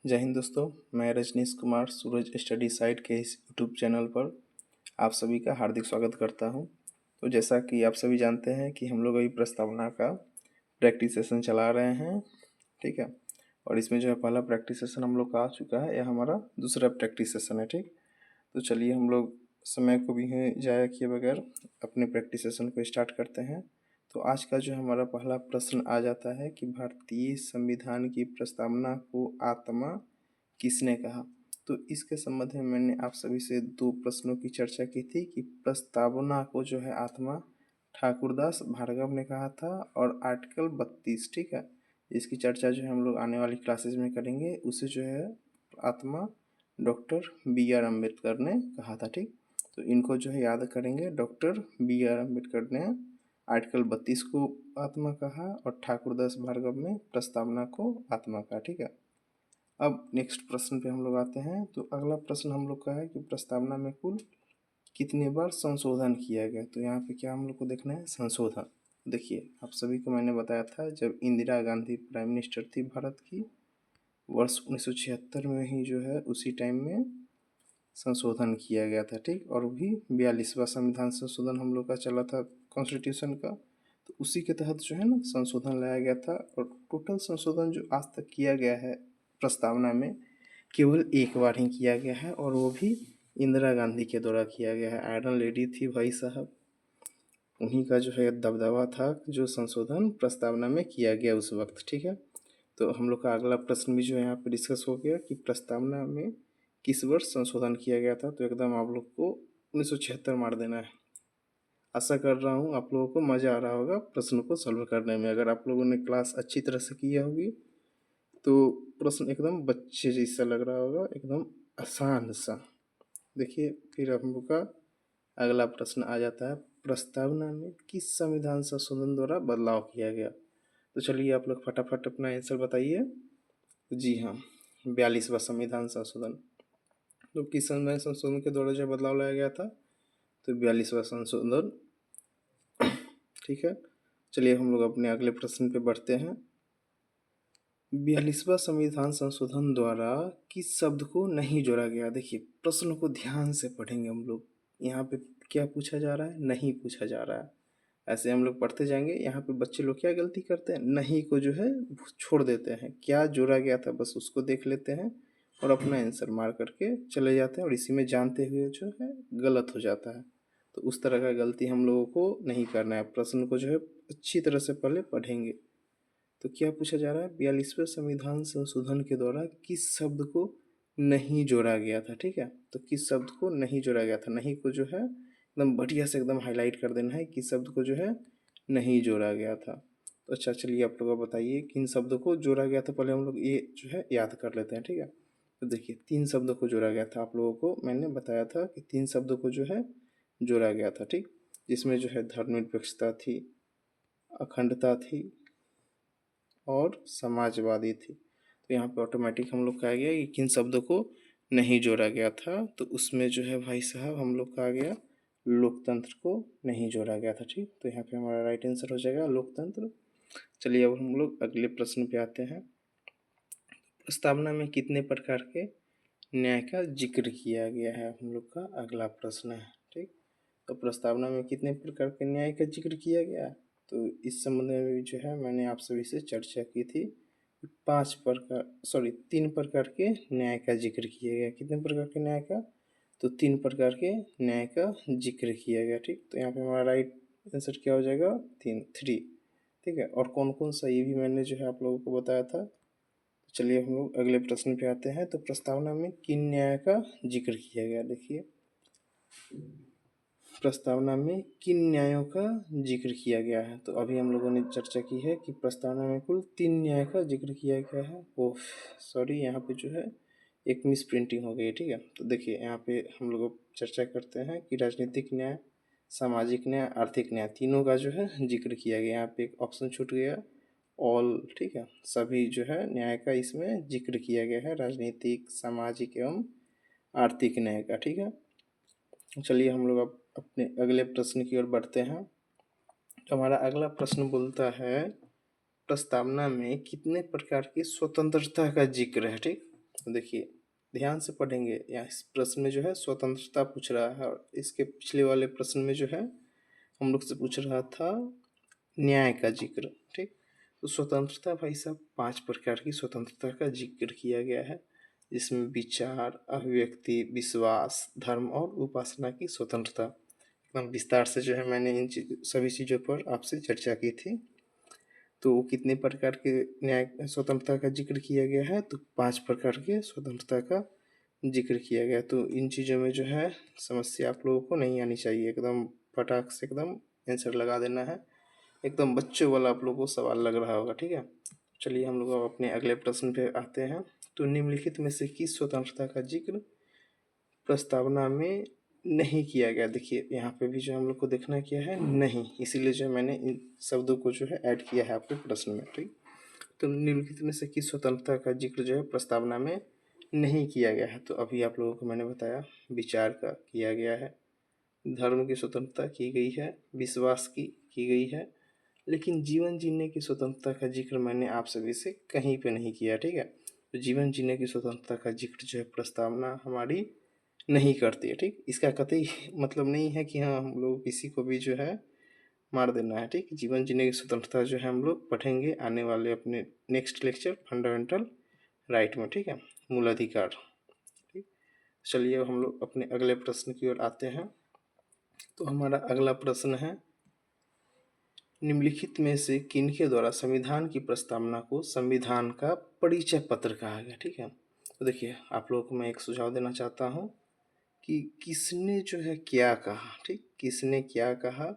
जय हिंद दोस्तों, मैं रजनीश कुमार सूरज स्टडी साइट के इस यूट्यूब चैनल पर आप सभी का हार्दिक स्वागत करता हूं। तो जैसा कि आप सभी जानते हैं कि हम लोग अभी प्रस्तावना का प्रैक्टिस सेशन चला रहे हैं, ठीक है। और इसमें जो है पहला प्रैक्टिस सेशन हम लोग का आ चुका है, यह हमारा दूसरा प्रैक्टिस सेशन है, ठीक। तो चलिए हम लोग समय को भी ज़ाया किए बगैर अपने प्रैक्टिस सेशन को स्टार्ट करते हैं। तो आज का जो हमारा पहला प्रश्न आ जाता है कि भारतीय संविधान की प्रस्तावना को आत्मा किसने कहा। तो इसके संबंध में मैंने आप सभी से दो प्रश्नों की चर्चा की थी कि प्रस्तावना को जो है आत्मा ठाकुरदास भार्गव ने कहा था, और आर्टिकल 32, ठीक है, इसकी चर्चा जो है हम लोग आने वाली क्लासेस में करेंगे। उसे जो है आत्मा डॉक्टर B.R. अम्बेडकर ने कहा था, ठीक। तो इनको जो है याद करेंगे। Doctor B.R. अम्बेडकर ने आर्टिकल 32 को आत्मा कहा और ठाकुरदास भार्गव ने प्रस्तावना को आत्मा कहा, ठीक है। अब नेक्स्ट प्रश्न पे हम लोग आते हैं। तो अगला प्रश्न हम लोग का है कि प्रस्तावना में कुल कितनी बार संशोधन किया गया। तो यहाँ पे क्या हम लोग को देखना है, संशोधन। देखिए, आप सभी को मैंने बताया था जब इंदिरा गांधी प्राइम मिनिस्टर थी भारत की, वर्ष 1976 में ही जो है उसी टाइम में संशोधन किया गया था, ठीक। और भी 42वां संविधान संशोधन हम लोग का चला था कॉन्स्टिट्यूशन का। तो उसी के तहत जो है ना संशोधन लाया गया था। और टोटल संशोधन जो आज तक किया गया है प्रस्तावना में, केवल एक बार ही किया गया है, और वो भी इंदिरा गांधी के द्वारा किया गया है। आयरन लेडी थी भाई साहब, उन्हीं का जो है दबदबा था जो संशोधन प्रस्तावना में किया गया उस वक्त, ठीक है। तो हम लोग का अगला प्रश्न भी जो है यहाँ पे डिस्कस हो गया कि प्रस्तावना में किस वर्ष संशोधन किया गया था। तो एकदम आप लोग को 1976 मार देना है। आशा कर रहा हूँ आप लोगों को मज़ा आ रहा होगा प्रश्न को सॉल्व करने में। अगर आप लोगों ने क्लास अच्छी तरह से किया होगी तो प्रश्न एकदम बच्चे जैसा लग रहा होगा, एकदम आसान सा। देखिए, फिर हम लोग का अगला प्रश्न आ जाता है, प्रस्तावना में किस संविधान संशोधन द्वारा बदलाव किया गया। तो चलिए आप लोग फटाफट अपना आंसर बताइए। जी हाँ, 42वां संविधान संशोधन। तो किस संविधान संशोधन के द्वारा जो बदलाव लाया गया था, तो 42वां संशोधन, ठीक है। चलिए हम लोग अपने अगले प्रश्न पे बढ़ते हैं। 42वां संविधान संशोधन द्वारा किस शब्द को नहीं जोड़ा गया। देखिए, प्रश्न को ध्यान से पढ़ेंगे हम लोग। यहाँ पे क्या पूछा जा रहा है, नहीं पूछा जा रहा है। ऐसे हम लोग पढ़ते जाएंगे। यहाँ पे बच्चे लोग क्या गलती करते हैं, नहीं को जो है छोड़ देते हैं। क्या जोड़ा गया था बस उसको देख लेते हैं और अपना आंसर मार करके चले जाते हैं, और इसी में जानते हुए जो है गलत हो जाता है। तो उस तरह का गलती हम लोगों को नहीं करना है। प्रश्न को जो है अच्छी तरह से पहले पढ़ेंगे। तो क्या पूछा जा रहा है, 42वें संविधान संशोधन के द्वारा किस शब्द को नहीं जोड़ा गया था, ठीक है। तो किस शब्द को नहीं जोड़ा गया था, नहीं को जो है एकदम बढ़िया से एकदम हाईलाइट कर देना है, किस शब्द को जो है नहीं जोड़ा गया था। तो अच्छा, चलिए आप लोग बताइए किन शब्दों को जोड़ा गया था। पहले हम लोग ये जो है याद कर लेते हैं, ठीक है। तो देखिए, 3 शब्दों को जोड़ा गया था। आप लोगों को मैंने बताया था कि 3 शब्दों को जो है जोड़ा गया था, ठीक। जिसमें जो है धर्मनिरपेक्षता थी, अखंडता थी और समाजवादी थी। तो यहाँ पे ऑटोमेटिक हम लोग का आ गया कि किन शब्दों को नहीं जोड़ा गया था। तो उसमें जो है भाई साहब हम लोग का आ गया लोकतंत्र को नहीं जोड़ा गया था, ठीक। तो यहाँ पे हमारा राइट आंसर हो जाएगा लोकतंत्र। चलिए अब हम लोग अगले प्रश्न पे आते हैं। प्रस्तावना में कितने प्रकार के न्याय का जिक्र किया गया है, हम लोग का अगला प्रश्न है, ठीक। तो प्रस्तावना में कितने प्रकार के न्याय का जिक्र किया गया। तो इस संबंध में भी जो है मैंने आप सभी से चर्चा की थी। 3 प्रकार के न्याय का जिक्र किया गया। कितने प्रकार के न्याय का, तो 3 प्रकार के न्याय का जिक्र किया गया, ठीक। तो यहाँ पे हमारा राइट आंसर क्या हो जाएगा, 3, ठीक है। और कौन कौन सा ये भी मैंने जो है आप लोगों को बताया था। तो चलिए हम लोग अगले प्रश्न पे आते हैं। तो प्रस्तावना में किन न्याय का जिक्र किया गया। देखिए, प्रस्तावना में किन न्यायों का जिक्र किया गया है। तो अभी हम लोगों ने चर्चा की है कि प्रस्तावना में कुल 3 न्याय का जिक्र किया गया है। ओह सॉरी, यहाँ पे जो है एक मिस प्रिंटिंग हो गई, ठीक है। तो देखिए, यहाँ पे हम लोग चर्चा करते हैं कि राजनीतिक न्याय, सामाजिक न्याय, आर्थिक न्याय, तीनों का जो है जिक्र किया गया। यहाँ पे एक ऑप्शन छूट गया, ऑल, ठीक है। सभी जो है न्याय का इसमें जिक्र किया गया है, राजनीतिक, सामाजिक एवं आर्थिक न्याय का, ठीक है। चलिए हम लोग अब अपने अगले प्रश्न की ओर बढ़ते हैं। तो हमारा अगला प्रश्न बोलता है, प्रस्तावना में कितने प्रकार की स्वतंत्रता का जिक्र है, ठीक। तो देखिए ध्यान से पढ़ेंगे, यहाँ इस प्रश्न में जो है स्वतंत्रता पूछ रहा है, और इसके पिछले वाले प्रश्न में जो है हम लोग से पूछ रहा था न्याय का जिक्र। ठीक, तो स्वतंत्रता भाई साहब 5 प्रकार की स्वतंत्रता का जिक्र किया गया है, जिसमें विचार, अभिव्यक्ति, विश्वास, धर्म और उपासना की स्वतंत्रता। एकदम विस्तार से जो है मैंने इन सभी चीज़ों पर आपसे चर्चा की थी। तो कितने प्रकार के न्याय स्वतंत्रता का जिक्र किया गया है, तो 5 प्रकार के स्वतंत्रता का जिक्र किया गया। तो इन चीज़ों में जो है समस्या आप लोगों को नहीं आनी चाहिए, एकदम फटाक से एकदम आंसर लगा देना है, एकदम बच्चों वाला आप लोगों को सवाल लग रहा होगा। ठीक है, चलिए हम लोग अब अपने अगले प्रश्न पे आते हैं। तो निम्नलिखित में से किस स्वतंत्रता का जिक्र प्रस्तावना में नहीं किया गया? देखिए यहाँ पे भी जो हम लोग को देखना क्या है, नहीं, इसीलिए जो मैंने इन शब्दों को जो है ऐड किया है आपके प्रश्न में। ठीक, तो निम्नलिखित में से किस स्वतंत्रता का जिक्र जो है प्रस्तावना में नहीं किया गया है? तो अभी आप लोगों को मैंने बताया विचार का किया गया है, धर्म की स्वतंत्रता की गई है, विश्वास की गई है, लेकिन जीवन जीने की स्वतंत्रता का जिक्र मैंने आप सभी से कहीं पे नहीं किया। ठीक है, तो जीवन जीने की स्वतंत्रता का जिक्र जो है प्रस्तावना हमारी नहीं करती है। ठीक, इसका कतई मतलब नहीं है कि हाँ हम लोग किसी को भी जो है मार देना है। ठीक, जीवन जीने की स्वतंत्रता जो है हम लोग पढ़ेंगे आने वाले अपने नेक्स्ट लेक्चर फंडामेंटल राइट में। ठीक है, मूल अधिकार। ठीक, चलिए अब हम लोग अपने अगले प्रश्न की ओर आते हैं। तो हमारा अगला प्रश्न है, निम्नलिखित में से किनके द्वारा संविधान की प्रस्तावना को संविधान का परिचय पत्र कहा गया? ठीक है, तो देखिए आप लोगों को मैं एक सुझाव देना चाहता हूँ कि किसने जो है क्या कहा। ठीक, किसने क्या कहा,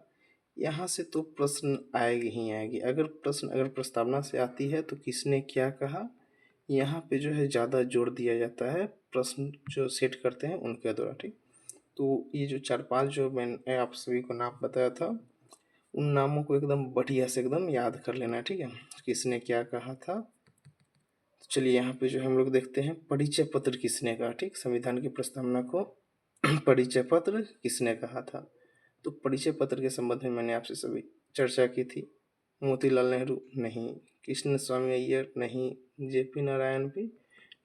यहाँ से तो प्रश्न आएगी ही आएगी। अगर प्रस्तावना से आती है तो किसने क्या कहा, यहाँ पे जो है ज़्यादा जोर दिया जाता है प्रश्न जो सेट करते हैं उनके द्वारा। ठीक, तो ये जो 4-5 जो मैंने आप सभी को नाम बताया था, उन नामों को एकदम बढ़िया से एकदम याद कर लेना है। ठीक है, किसने क्या कहा था। तो चलिए यहाँ पे जो हम लोग देखते हैं परिचय पत्र किसने कहा। ठीक, संविधान की प्रस्तावना को परिचय पत्र किसने कहा था? तो परिचय पत्र के संबंध में मैंने आपसे सभी चर्चा की थी। मोतीलाल नेहरू नहीं, कृष्ण स्वामी अय्यर नहीं, जेपी नारायण भी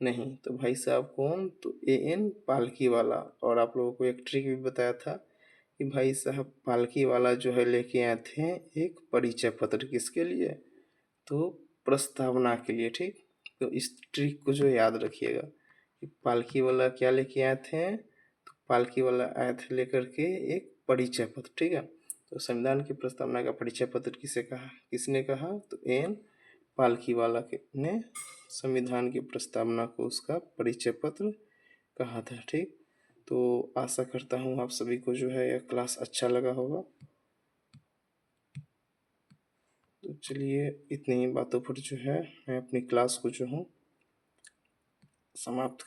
नहीं, तो भाई साहब कौन, तो एएन पालकी वाला। और आप लोगों को एक ट्रिक भी बताया था कि भाई साहब पालकी वाला जो है लेके आए थे एक परिचय पत्र, किसके लिए, तो प्रस्तावना के लिए। ठीक, तो इस ट्रिक को जो याद रखिएगा कि पालकी वाला क्या लेके आए थे, तो पालकी वाला आए थे लेकर के एक परिचय पत्र। ठीक है, तो संविधान की प्रस्तावना का परिचय पत्र किसने कहा, तो एन पालकी वाला ने संविधान की प्रस्तावना को उसका परिचय पत्र कहा था। ठीक, तो आशा करता हूँ आप सभी को जो है यह क्लास अच्छा लगा होगा। तो चलिए इतनी बातों पर जो है मैं अपनी क्लास को जो हूँ समाप्त कर